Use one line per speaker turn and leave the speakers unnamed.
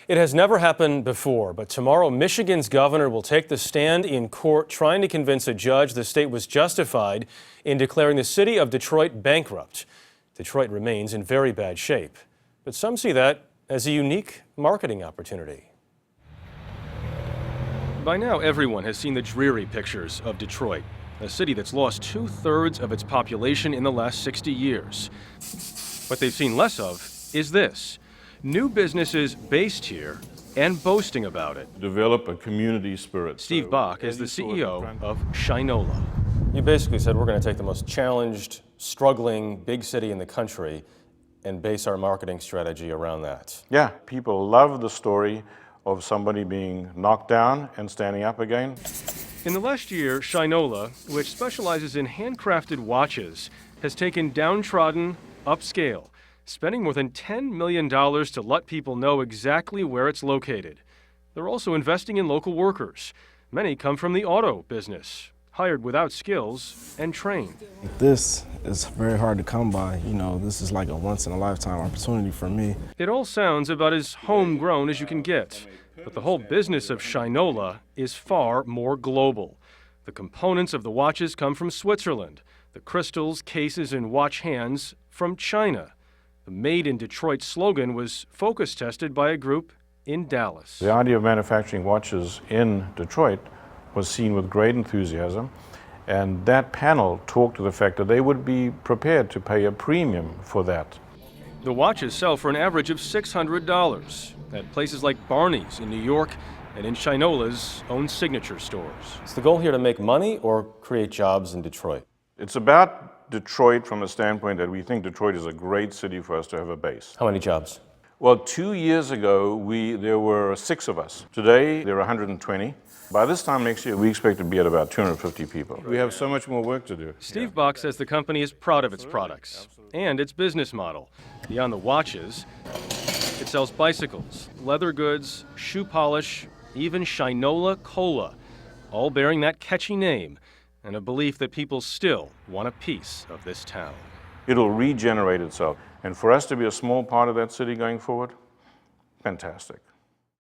It has never happened before, but tomorrow Michigan's governor will take the stand in court trying to convince a judge the state was justified in declaring the city of Detroit bankrupt. Detroit remains in very bad shape, but some see that as a unique marketing opportunity. By now, everyone has seen the dreary pictures of Detroit, a city that's lost 2/3 of its population in the last 60 years. What they've seen less of is this: new businesses based here and boasting about it.
Develop a community spirit.
Steve Bock is the CEO of Shinola. You basically said we're going to take the most challenged, struggling big city in the country and base our marketing strategy around that.
Yeah, people love the story of somebody being knocked down and standing up again.
In the last year, Shinola, which specializes in handcrafted watches, has taken downtrodden, upscale, spending more than $10 million to let people know exactly where it's located. They're also investing in local workers. Many come from the auto business, hired without skills and trained.
This is very hard to come by. You know, this is like a once-in-a-lifetime opportunity for me.
It all sounds about as homegrown as you can get, but the whole business of Shinola is far more global. The components of the watches come from Switzerland, the crystals, cases, and watch hands from China. The Made in Detroit slogan was focus tested by a group in Dallas.
The idea of manufacturing watches in Detroit was seen with great enthusiasm, and that panel talked to the fact that they would be prepared to pay a premium for that.
The watches sell for an average of $600 at places like Barney's in New York and in Shinola's own signature stores. Is the goal here to make money or create jobs in Detroit?
It's about Detroit from the standpoint that we think Detroit is a great city for us to have a base.
How many jobs?
Well, 2 years ago, there were 6 of us. Today, there are 120. By this time next year, we expect to be at about 250 people. We have so much more work to do.
Steve Bock says the company is proud of its products and its business model. Beyond the watches, it sells bicycles, leather goods, shoe polish, even Shinola Cola, all bearing that catchy name and a belief that people still want a piece of this town.
It'll regenerate itself. And for us to be a small part of that city going forward, fantastic.